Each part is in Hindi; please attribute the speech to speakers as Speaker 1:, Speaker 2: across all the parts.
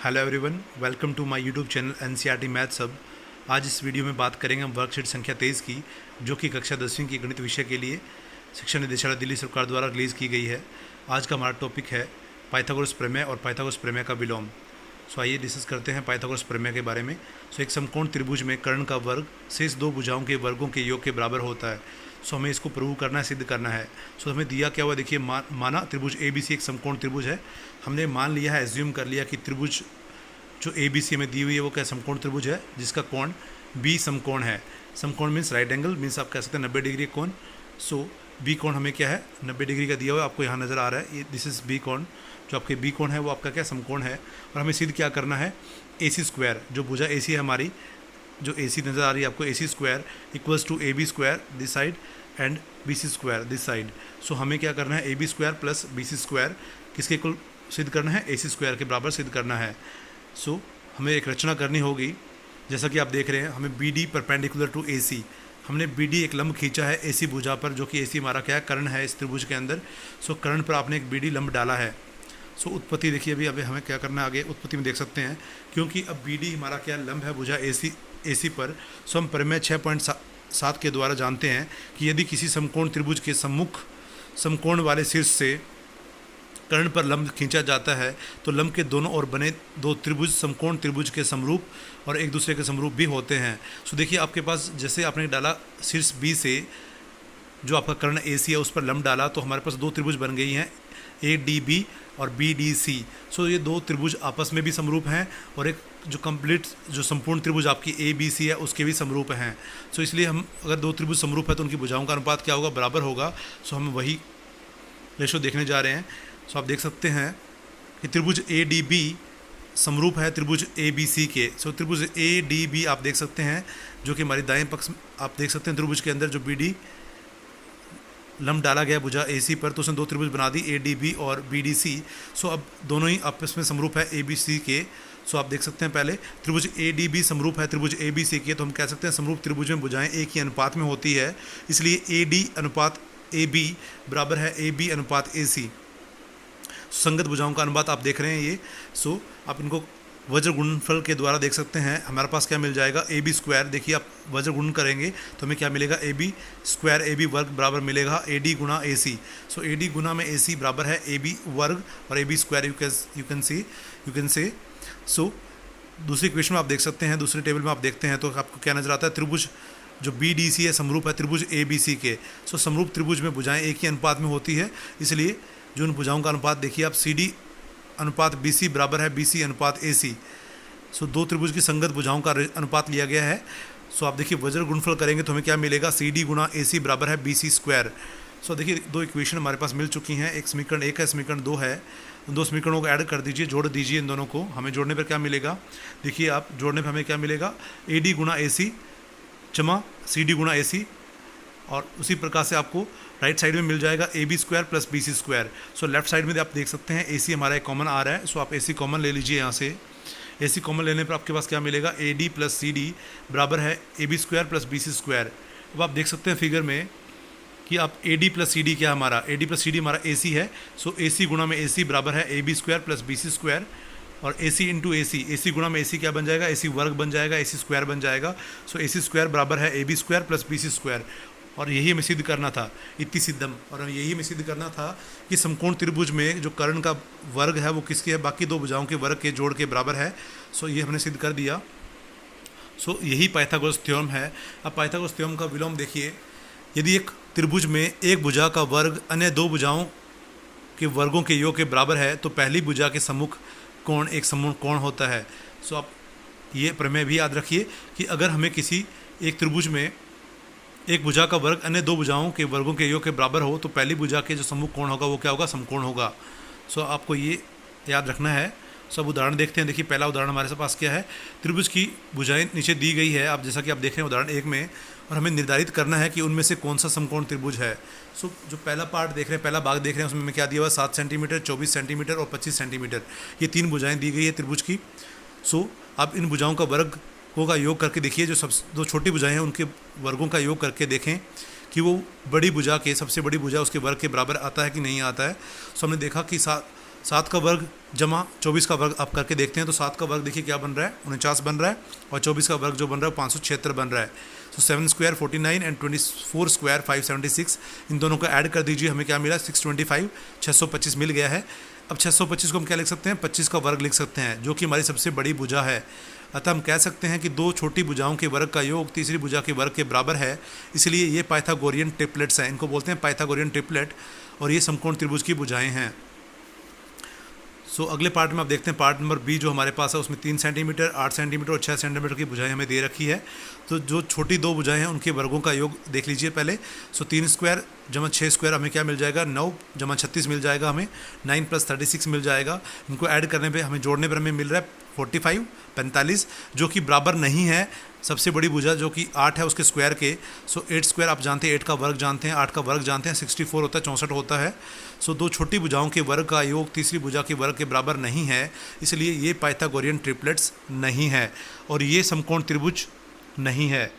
Speaker 1: Hello everyone, welcome to my YouTube channel NCERT maths hub. आज इस वीडियो में बात करेंगे हम वर्कशीट संख्या 23 की, जो कि कक्षा 10वीं की गणित विषय के लिए शिक्षा निदेशालय दिल्ली सरकार द्वारा रिलीज़ की गई है। आज का हमारा टॉपिक है पाइथागोरस प्रमेय और पाइथागोरस प्रमेय का विलोम। सो आइए डिस्कस करते हैं पाइथागोरस प्रमेय के बारे में। एक समकोण त्रिभुज में कर्ण का वर्ग शेष दो भुजाओं के वर्गों के योग के बराबर होता है। हमें इसको प्रूव करना है, सिद्ध करना है। हमें दिया क्या हुआ, देखिए माना त्रिभुज ABC एक समकोण त्रिभुज है। हमने मान लिया है, एज्यूम कर लिया कि त्रिभुज जो ABC हमें दी हुई है वो क्या समकोण त्रिभुज है, जिसका कोण B समकोण है। समकोण मीन्स राइट एंगल, मीन्स आप कह सकते हैं 90 डिग्री कोण। B कोण हमें क्या है, 90 डिग्री का दिया हुआ है, आपको यहाँ नज़र आ रहा है। ये दिस इज़ B कोण, जो आपके B कोण है वो आपका क्या समकोण है। और हमें सिद्ध क्या करना है, AC स्क्वायर, जो भुजा AC है हमारी, जो AC नज़र आ रही है आपको, AC square equals to AB square this side and BC square this side. हमें क्या करना है, AB square plus BC square किसके इक्वल सिद्ध करना है, AC स्क्वायर के बराबर सिद्ध करना है। हमें एक रचना करनी होगी, जैसा कि आप देख रहे हैं, हमें BD परपेंडिकुलर टू AC, हमने BD एक लंब खींचा है AC भुजा पर, जो कि AC हमारा क्या है, कर्ण है इस त्रिभुज के अंदर। कर्ण पर आपने एक BD लंब डाला है। उत्पत्ति देखिए, अभी हमें क्या करना है आगे, उत्पत्ति में देख सकते हैं, क्योंकि अब BD हमारा क्या लंब है भुजा AC पर। हम प्रमेय 6.7 के द्वारा जानते हैं कि यदि किसी समकोण त्रिभुज के सम्मुख समकोण वाले शीर्ष से कर्ण पर लंब खींचा जाता है तो लंब के दोनों ओर बने दो त्रिभुज समकोण त्रिभुज के समरूप और एक दूसरे के समरूप भी होते हैं। देखिए आपके पास, जैसे आपने डाला शीर्ष B से जो आपका कर्ण AC है उस पर लंब डाला, तो हमारे पास दो त्रिभुज बन गई हैं, ADB और BDC। ये दो त्रिभुज आपस में भी समरूप हैं और एक जो कंप्लीट जो संपूर्ण त्रिभुज आपकी ABC है उसके भी समरूप हैं। इसलिए हम अगर दो त्रिभुज समरूप है तो उनकी भुजाओं का अनुपात क्या होगा, बराबर होगा। हम वही रेशो देखने जा रहे हैं। आप देख सकते हैं कि त्रिभुज ADB समरूप है त्रिभुज ABC के। त्रिभुज ADB आप देख सकते हैं, जो कि हमारी दाएं पक्ष आप देख सकते हैं, त्रिभुज के अंदर जो BD लंब डाला गया भुजा AC पर, तो उसने दो त्रिभुज बना दी ADB और BDC। अब दोनों ही आपस में समरूप है ABC के। आप देख सकते हैं, पहले त्रिभुज ADB समरूप है त्रिभुज ABC के, तो हम कह सकते हैं समरूप त्रिभुज में भुजाएं एक ही अनुपात में होती है, इसलिए AD अनुपात AB बराबर है AB अनुपात AC। संगत भुजाओं का अनुपात आप देख रहे हैं ये। आप इनको वज्र गुणनफल के द्वारा देख सकते हैं। हमारे पास क्या मिल जाएगा, AB स्क्वायर। देखिए आप वज्र गुणन करेंगे तो हमें क्या मिलेगा, AB स्क्वायर AB वर्ग बराबर मिलेगा AD गुणा AC। AD गुणा में AC बराबर है AB वर्ग और AB square you can say. दूसरी इक्वेशन में आप देख सकते हैं, दूसरे टेबल में आप देखते हैं तो आपको क्या नजर आता है, त्रिभुज जो BDC है समरूप है त्रिभुज ABC के। समरूप त्रिभुज में भुजाएं एक ही अनुपात में होती है, इसलिए जो उन भुजाओं का अनुपात देखिए आप, CD अनुपात BC बराबर है BC अनुपात AC। दो त्रिभुज की संगत भुजाओं का अनुपात लिया गया है। आप देखिए वज्र गुणनफल करेंगे तो हमें क्या मिलेगा, CD गुणा AC बराबर है BC स्क्वायर। देखिए दो इक्वेशन हमारे पास मिल चुकी हैं, एक समीकरण 1 है, समीकरण 2 है। उन दो समीकरणों को ऐड कर दीजिए, जोड़ दीजिए इन दोनों को। हमें जोड़ने पर क्या मिलेगा, देखिए आप जोड़ने पर हमें क्या मिलेगा, AD गुणा AC जमा CD गुणा AC, और उसी प्रकार से आपको राइट साइड में मिल जाएगा AB square plus BC square. Left side में आप देख सकते हैं AC हमारा एक कॉमन आ रहा है। आप AC कॉमन ले लीजिए यहाँ से। AC कॉमन लेने पर आपके पास क्या मिलेगा, AD प्लस CD बराबर है AB square plus BC square. अब आप देख सकते हैं फिगर में कि आप AD प्लस CD क्या हमारा, AD प्लस CD हमारा AC है। AC गुणा में AC बराबर है AB square plus BC square, और AC इंटू AC गुणा में AC क्या बन जाएगा, AC वर्ग बन जाएगा, AC स्क्वायर बन जाएगा। AC स्क्वायर बराबर है AB square plus BC square. और यही हमें सिद्ध करना था, इति सिद्धम। और हमें यही हमें सिद्ध करना था कि समकोण त्रिभुज में जो कर्ण का वर्ग है वो किसके है, बाकी दो भुजाओं के वर्ग के जोड़ के बराबर है। ये हमने सिद्ध कर दिया। यही पाइथागोरस थ्योरम है। अब पाइथागोरस थ्योरम का विलोम देखिए, यदि एक त्रिभुज में एक भुजा का वर्ग अन्य दो भुजाओं के वर्गों के योग के बराबर है तो पहली भुजा के सम्मुख कोण एक समूह कोण होता है। आप ये प्रमेय भी याद रखिए कि अगर हमें किसी एक त्रिभुज में एक भुजा का वर्ग अन्य दो भुजाओं के वर्गों के योग के बराबर हो तो पहली भुजा के जो सम्मुख कोण होगा वो क्या होगा, समकोण होगा। आपको ये याद रखना है। सब उदाहरण देखते हैं। देखिए पहला उदाहरण हमारे पास क्या है, त्रिभुज की भुजाएं नीचे दी गई है, आप जैसा कि आप देख रहे हैं उदाहरण 1 में, और हमें निर्धारित करना है कि उनमें से कौन सा समकोण त्रिभुज है। जो पहला पार्ट देख रहे हैं, पहला भाग देख रहे हैं, उसमें क्या दिया हुआ है, 7 सेंटीमीटर, 24 सेंटीमीटर और 25 सेंटीमीटर, ये 3 भुजाएं दी गई है त्रिभुज की। आप इन भुजाओं का वर्ग का योग करके देखिए, जो दो छोटी भुजाएं हैं उनके वर्गों का योग करके देखें कि वो बड़ी भुजा के, सबसे बड़ी भुजा उसके वर्ग के बराबर आता है कि नहीं आता है। हमने देखा कि 7 का वर्ग जमा 24 का वर्ग आप करके देखते हैं तो 7 का वर्ग देखिए क्या बन रहा है, 49 बन रहा है, और 24 का वर्ग जो बन रहा है 576 बन रहा है। सो 7 स्क्वायर 49 एंड 24 स्क्वायर 576, इन दोनों को ऐड कर दीजिए, हमें क्या मिला 625, 625 मिल गया है। अब 625 को हम क्या लिख सकते हैं, 25 का वर्ग लिख सकते हैं, जो कि हमारी सबसे बड़ी भुजा है। अतः हम कह सकते हैं कि दो छोटी भुजाओं के वर्ग का योग तीसरी भुजा के वर्ग के बराबर है, इसलिए ये पाइथागोरियन ट्रिपलेट्स हैं, इनको बोलते हैं पाइथागोरियन ट्रिपलेट, और ये समकोण त्रिभुज की भुजाएं हैं। सो अगले पार्ट में आप देखते हैं, पार्ट नंबर बी जो हमारे पास है उसमें 3 सेंटीमीटर, 8 सेंटीमीटर और 6 सेंटीमीटर की भुजाएं हमें दे रखी है। तो जो छोटी दो भुजाएं हैं उनके वर्गों का योग देख लीजिए पहले। सो 3 स्क्वायर जमा 6 स्क्वायर हमें क्या मिल जाएगा, 9 जमा 36 मिल जाएगा, हमें 9 + 36 मिल जाएगा। इनको ऐड करने पे हमें जोड़ने पर हमें मिल रहा है 45, 45, जो कि बराबर नहीं है सबसे बड़ी भुजा जो कि 8 है उसके स्क्वायर के। सो 8 स्क्वायर आप जानते हैं, 8 का वर्ग जानते हैं, 8 का वर्ग जानते हैं, 64 होता है, 64 होता है। सो दो छोटी भुजाओं के वर्ग का योग तीसरी भुजा के वर्ग के बराबर नहीं है, इसलिए ये पाइथागोरियन ट्रिपलेट्स नहीं है और ये समकोण त्रिभुज नहीं है।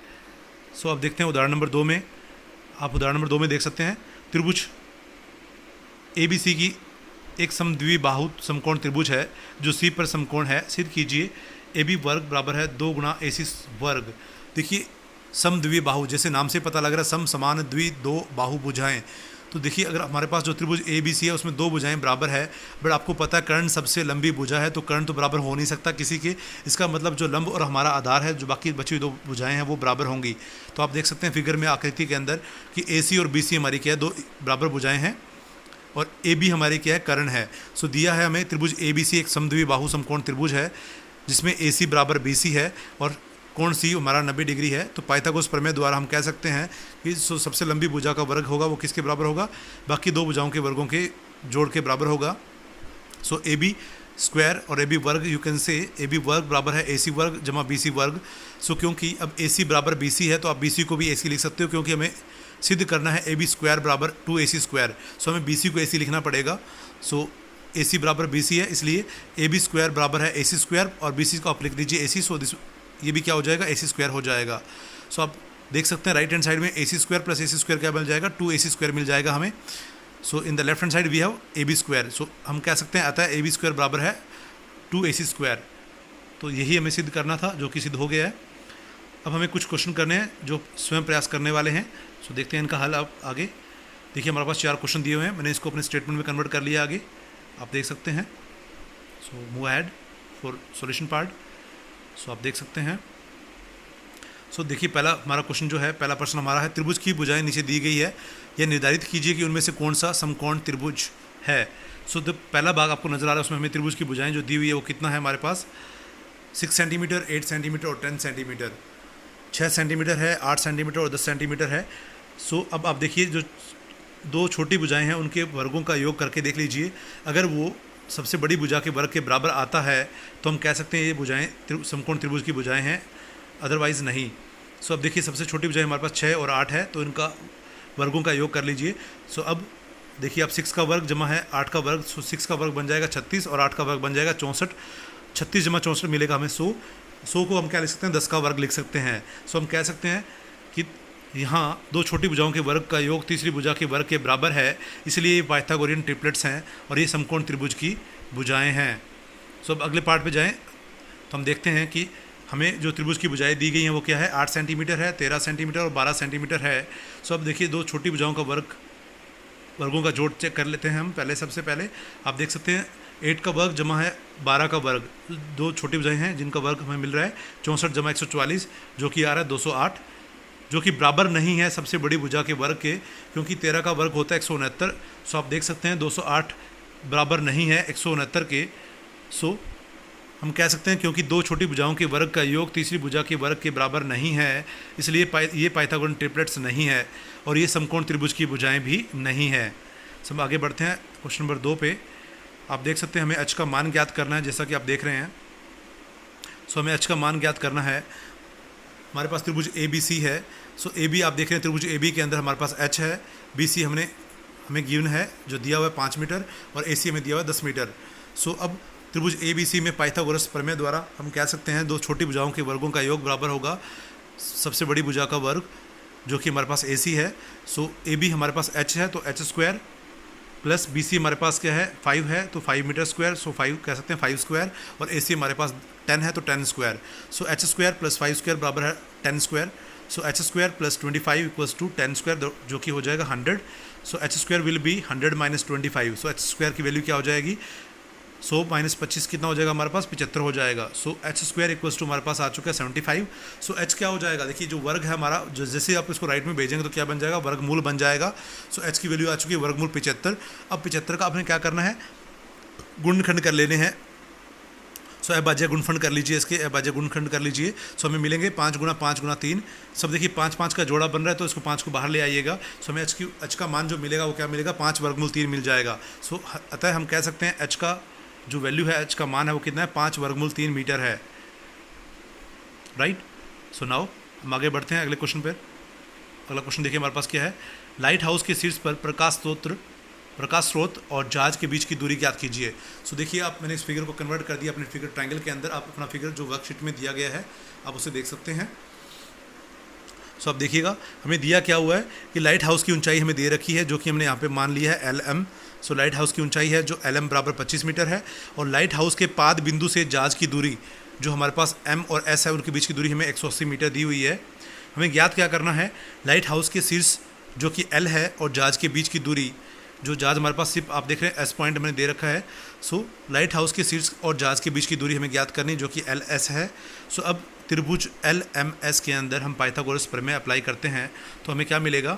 Speaker 1: सो अब देखते हैं उदाहरण नंबर 2 में। आप उदाहरण नंबर 2 में देख सकते हैं, त्रिभुज ABC की एक समद्विबाहु समकोण त्रिभुज है जो C पर समकोण है। सिद्ध कीजिए AB वर्ग बराबर है 2 गुणा AC वर्ग। देखिए समद्विबाहु, जैसे नाम से पता लग रहा है, सम समान द्वि दो बाहु भुजाएं। तो देखिए अगर हमारे पास जो त्रिभुज ABC है उसमें दो भुजाएं बराबर है, बट आपको पता है कर्ण सबसे लंबी भुजा है, तो कर्ण तो बराबर हो नहीं सकता किसी के। इसका मतलब जो लंब और हमारा आधार है, जो बाकी बची हुई दो भुजाएं हैं वो बराबर होंगी। तो आप देख सकते हैं फिगर में आकृति के अंदर कि AC और BC हमारी क्या है, दो बराबर भुजाएं हैं, और AB हमारी क्या है, कर्ण है। सो दिया है हमें त्रिभुज ABC एक समद्विबाहु समकोण त्रिभुज है जिसमें AC बराबर BC है और कोण C हमारा 90 डिग्री है। तो पाइथागोरस प्रमेय द्वारा हम कह सकते हैं कि सबसे लंबी भुजा का वर्ग होगा वो किसके बराबर होगा, बाकी दो भुजाओं के वर्गों के जोड़ के बराबर होगा। सो AB स्क्वायर और AB वर्ग, यू कैन से AB वर्ग बराबर है AC वर्ग जमा BC वर्ग। सो क्योंकि अब AC बराबर BC है तो आप BC को भी AC लिख सकते हो, क्योंकि हमें सिद्ध करना है AB स्क्वायर बराबर 2AC स्क्वायर। सो हमें BC को AC लिखना पड़ेगा। सो AC बराबर BC है, इसलिए AB स्क्वायर बराबर है AC स्क्वायर और BC को आप लिख दीजिए AC। सो ये भी क्या हो जाएगा, AC स्क्वायर हो जाएगा। सो आप देख सकते हैं राइट हैंड साइड में AC square plus AC square क्या मिल जाएगा, 2AC स्क्वायर मिल जाएगा हमें। So in the left hand side we have AB square. So हम कह सकते हैं अतः AB स्क्वायर बराबर है 2AC स्क्वायर। तो यही हमें सिद्ध करना था, जो कि सिद्ध हो गया है। अब हमें कुछ क्वेश्चन करने हैं जो स्वयं प्रयास करने वाले हैं। सो देखते हैं इनका हल। आप आगे देखिए, हमारे पास 4 क्वेश्चन दिए हुए हैं, मैंने इसको अपने स्टेटमेंट में कन्वर्ट कर लिया आगे, आप देख सकते हैं। So move ahead for solution part. So आप देख सकते हैं। सो देखिए पहला हमारा क्वेश्चन जो है, पहला प्रश्न हमारा है, त्रिभुज की भुजाएं नीचे दी गई है, यह निर्धारित कीजिए कि उनमें से कौन सा समकोण त्रिभुज है। सो जो पहला भाग आपको नजर आ रहा है उसमें हमें त्रिभुज की भुजाएं जो दी हुई है वो कितना है हमारे पास, 6 सेंटीमीटर, 8 सेंटीमीटर और 10 सेंटीमीटर। 6 सेंटीमीटर है, 8 सेंटीमीटर और 10 सेंटीमीटर है। सो अब आप देखिए जो दो छोटी भुजाएं हैं उनके वर्गों का योग करके देख लीजिए, अगर वो सबसे बड़ी भुजा के वर्ग के बराबर आता है तो हम कह सकते हैं ये भुजाएं समकोण त्रिभुज की भुजाएं हैं, अदरवाइज़ नहीं। सो अब देखिए सबसे छोटी भुजाएं हमारे पास 6 और 8 है, तो इनका वर्गों का योग कर लीजिए। सो अब देखिए आप 6 का वर्ग जमा है 8 का वर्ग, सो 6 का वर्ग बन जाएगा 36 और 8 का वर्ग बन जाएगा 64। 36 जमा 64 मिलेगा हमें 100। 100 को हम क्या लिख सकते हैं, 10 का वर्ग लिख सकते हैं। सो हम कह सकते हैं कि यहाँ दो छोटी भुजाओं के वर्ग का योग तीसरी भुजा के वर्ग के बराबर है, इसलिए ये पाइथागोरियन ट्रिपलेट्स हैं और ये समकोण त्रिभुज की भुजाएं हैं। सो अब अगले पार्ट पे जाएं तो हम देखते हैं कि हमें जो त्रिभुज की भुजाएं दी गई हैं वो क्या है, 8 सेंटीमीटर है, 13 सेंटीमीटर और 12 सेंटीमीटर है। सो अब देखिए दो छोटी भुजाओं का वर्गों का जोड़ चेक कर लेते हैं हम पहले। सबसे पहले आप देख सकते हैं 8 का वर्ग जमा है 12 का वर्ग, दो छोटी भुजाएं हैं जिनका वर्ग हमें मिल रहा है 64 जमा 144, जो कि आ रहा है 208, जो कि बराबर नहीं है सबसे बड़ी भुजा के वर्ग के, क्योंकि 13 का वर्ग होता है 169। सो आप देख सकते हैं 208 बराबर नहीं है 169 के। सो हम कह सकते हैं क्योंकि दो छोटी भुजाओं के वर्ग का योग तीसरी भुजा के वर्ग के बराबर नहीं है, इसलिए ये पाइथागोरियन ट्रिपलेट्स नहीं है और ये समकोण त्रिभुज की भुजाएं भी नहीं है। सब आगे बढ़ते हैं क्वेश्चन नंबर 2 पे। आप देख सकते हैं हमें h का मान ज्ञात करना है, जैसा कि आप देख रहे हैं। सो हमें h का मान ज्ञात करना है। हमारे पास त्रिभुज ABC है। सो AB आप देख रहे हैं, त्रिभुज AB के अंदर हमारे पास h है, BC हमें गिवन है जो दिया हुआ है 5 मीटर और AC हमें दिया हुआ है 10 मीटर। सो अब त्रिभुज ABC में पाइथागोरस प्रमेय द्वारा हम कह सकते हैं दो छोटी भुजाओं के वर्गों का योग बराबर होगा सबसे बड़ी भुजा का वर्ग, जो कि हमारे पास AC है। सो AB हमारे पास h है, तो h square plus B C हमारे पास क्या है 5 है तो 5 मीटर स्क्वायर, सो 5 कह सकते हैं 5 स्क्वायर, और ए सी हमारे पास 10 है तो 10 square. So H square plus 5 square बराबर है 10 square. So H square plus 25 equals to 10 square, जो कि हो जाएगा 100। So H square will be 100 minus 25। So H square की वैल्यू क्या हो जाएगी, 100 माइनस 25 कितना हो जाएगा हमारे पास, 75 हो जाएगा। So H square equals to हमारे पास आ चुका है 75। सो एच क्या हो जाएगा, देखिए जो वर्ग है हमारा, जो जैसे आप इसको राइट में भेजेंगे तो क्या बन जाएगा, वर्गमूल बन जाएगा। सो एच की वैल्यू आ चुकी है वर्गमूल 75। अब 75 का आपने क्या करना है, गुणनखंड कर लेने हैं। सो अभाज्य गुणनखंड कर लीजिए, इसके अभाज्य गुणनखंड कर लीजिए। सो हमें मिलेंगे 5 गुना 5 गुना 3, सब देखिए 5 5 का जोड़ा बन रहा है तो इसको 5 को बाहर ले आइएगा। सो हमें एच का मान जो मिलेगा वो क्या मिलेगा, 5 वर्गमूल 3 मिल जाएगा। सो अतः हम कह सकते हैं एच का जो वैल्यू है, एच का मान है वो कितना है, 5 वर्गमूल 3 मीटर है, राइट। सो नाउ हम आगे बढ़ते हैं अगले क्वेश्चन पर। अगला क्वेश्चन देखिए हमारे पास क्या है, लाइट हाउस के शीर्ष पर प्रकाश स्रोत और जहाज के बीच की दूरी ज्ञात कीजिए। सो देखिए आप, मैंने इस फिगर को कन्वर्ट कर दिया अपने फिगर ट्रायंगल के अंदर। आप अपना फिगर जो वर्कशीट में दिया गया है आप उसे देख सकते हैं। सो आप देखिएगा हमें दिया क्या हुआ है कि लाइट हाउस की ऊंचाई हमें दे रखी है, जो कि हमने यहाँ पे मान लिया है LM। सो लाइट हाउस की ऊंचाई है जो LM बराबर 25 मीटर है, और लाइट हाउस के पाद बिंदु से जहाज की दूरी जो हमारे पास M और S है उनके बीच की दूरी हमें 180 मीटर दी हुई है। हमें ज्ञात क्या करना है, लाइट हाउस के शीर्ष जो कि L है और जहाज के बीच की दूरी, जो जहाज हमारे पास सिर्फ आप देख रहे हैं S पॉइंट मैंने दे रखा है। सो लाइट हाउस के शीर्ष और जहाज के बीच की दूरी हमें ज्ञात करनी जो कि LS है। सो अब त्रिभुज LMS के अंदर हम पाइथागोरस प्रमेय अप्लाई करते हैं तो हमें क्या मिलेगा,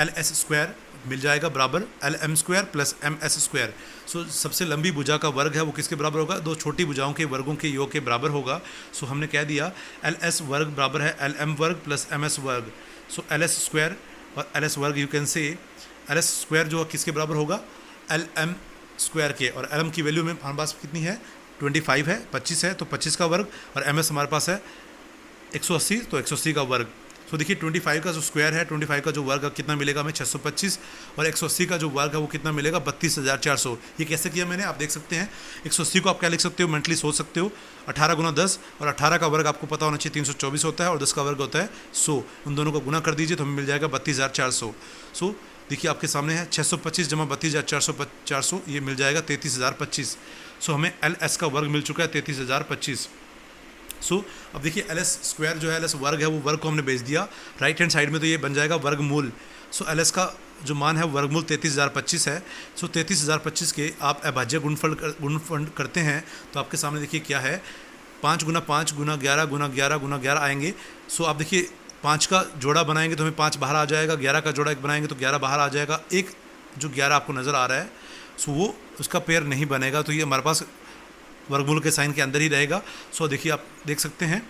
Speaker 1: LS स्क्वायर मिल जाएगा बराबर LM square plus MS square. So सबसे लंबी भुजा का वर्ग है वो किसके बराबर होगा, दो छोटी भुजाओं के वर्गों के योग के बराबर होगा। सो हमने कह दिया LS वर्ग बराबर है LM वर्ग प्लस MS वर्ग। सो LS स्क्वायर और LS वर्ग you can say LS square जो किसके बराबर होगा, LM स्क्वायर के, और LM की वैल्यू में हमारे पास कितनी है 25 है, 25 है तो 25 का वर्ग, और MS हमारे पास है 180 तो 180 का वर्ग। सो देखिए 25 का जो स्क्वायर है, 25 का जो वर्ग कितना मिलेगा हमें 625, और 180 का जो वर्ग है वो कितना मिलेगा 32,400। ये कैसे किया मैंने, आप देख सकते हैं 180 को आप क्या लिख सकते हो, मेंटली सोच सकते हो 18 गुना 10, और 18 का वर्ग आपको पता होना चाहिए 324 होता है, और 10 का वर्ग होता है 100। उन दोनों को गुना कर दीजिए तो हमें मिल जाएगा 32,400। सो देखिए आपके सामने है 625 जमा 32,400 ये मिल जाएगा 33,025। सो हमें LS का वर्ग मिल चुका है 33,025। सो अब देखिए LS स्क्वायर जो है, LS वर्ग है, वो वर्ग को हमने भेज दिया राइट हैंड साइड में, तो ये बन जाएगा वर्गमूल। सो LS का जो मान है वर्गमूल 33,025 है। सो 33,025 के आप अभाज्य गुणनफल करते हैं तो आपके सामने देखिए क्या है, 5 गुना 5 गुना 11 गुना 11 गुना 11 आएंगे। सो आप देखिए 5 का जोड़ा बनाएंगे तो हमें 5 बाहर आ जाएगा, 11 का जोड़ा एक बनाएंगे तो 11 बाहर आ जाएगा, एक जो 11 आपको नज़र आ रहा है सो वो उसका पेयर नहीं बनेगा, तो ये हमारे पास वर्गमूल के साइन के अंदर ही रहेगा। सो देखिए आप देख सकते हैं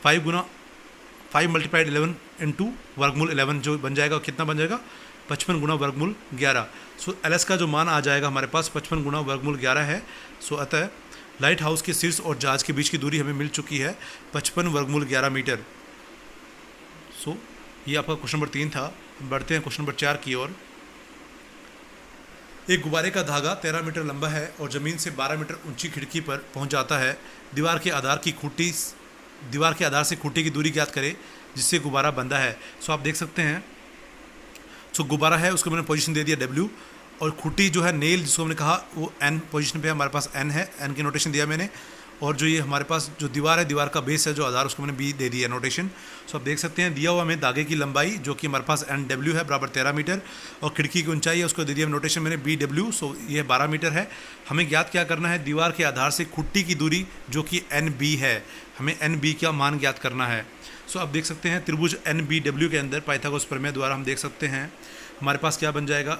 Speaker 1: 5 मल्टीप्लाइड 11 इंटू वर्गमूल 11 जो बन जाएगा, कितना बन जाएगा 55 गुना वर्गमूल 11। सो LS का जो मान आ जाएगा हमारे पास 55 गुना वर्गमूल 11 है। सो अतः लाइट हाउस के शीर्ष और जहाज के बीच की दूरी हमें मिल चुकी है 55 वर्गमूल 11 मीटर। सो ये आपका क्वेश्चन नंबर 3 था। बढ़ते हैं क्वेश्चन नंबर 4 की ओर। एक गुब्बारे का धागा 13 मीटर लंबा है और ज़मीन से 12 मीटर ऊंची खिड़की पर पहुंच जाता है। दीवार के आधार से खूंटी की दूरी ज्ञात करें जिससे गुब्बारा बंधा है। सो आप देख सकते हैं, सो गुब्बारा है उसको मैंने पोजीशन दे दिया W, और खूंटी जो है नेल जिसको हमने कहा वो N पोजीशन पे हमारे पास N है, N की नोटेशन दिया मैंने। और जो ये हमारे पास जो दीवार है, दीवार का बेस है जो आधार, उसको मैंने B दे दिया नोटेशन। सो आप देख सकते हैं दिया हुआ हमें धागे की लंबाई जो कि हमारे पास NW है बराबर 13 मीटर, और खिड़की की ऊंचाई है उसको दे दिया नोटेशन मैंने BW। सो ये 12 मीटर है। हमें ज्ञात क्या करना है, दीवार के आधार से खूंटी की दूरी जो कि NB है, हमें NB का मान ज्ञात करना है। सो आप देख सकते हैं त्रिभुज NBW के अंदर पाइथागोरस प्रमेय द्वारा हम देख सकते हैं हमारे पास क्या बन जाएगा,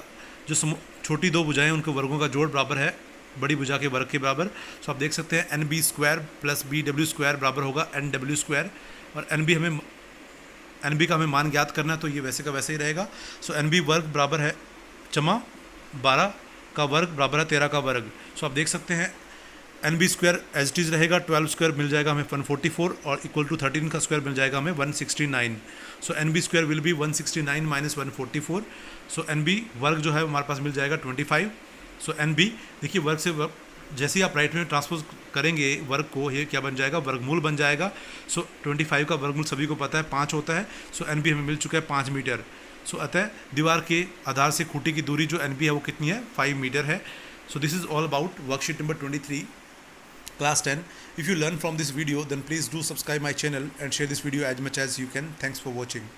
Speaker 1: जो छोटी दो भुजाएं उनके वर्गों का जोड़ बराबर है बड़ी भुजा के वर्ग के बराबर। सो आप देख सकते हैं NB square plus BW square बराबर होगा NW स्क्वायर, और NB का हमें मान ज्ञात करना है तो ये वैसे का वैसे ही रहेगा। सो NB वर्ग बराबर है जमा 12 का वर्ग बराबर है 13 का वर्ग। सो आप देख सकते हैं NB square as it is रहेगा, 12 स्क्वायर मिल जाएगा हमें 144, और इक्वल टू 13 का स्क्वायर मिल जाएगा हमें 169। सो NB square will B 169 minus 144। So NB वर्ग जो है हमारे पास मिल जाएगा 25। सो NB देखिए वर्ग से जैसे ही आप राइट में ट्रांसपोज करेंगे वर्ग को, ये क्या बन जाएगा, वर्गमूल बन जाएगा। सो 25 का वर्गमूल सभी को पता है 5 होता है। सो NB हमें मिल चुका है 5 मीटर। सो अतः दीवार के आधार से खूंटी की दूरी जो NP है वो कितनी है, 5 मीटर है. So this is all about worksheet number 23 class 10. If you learn from this video, then please do subscribe my channel and share this video as much as you can. Thanks for watching.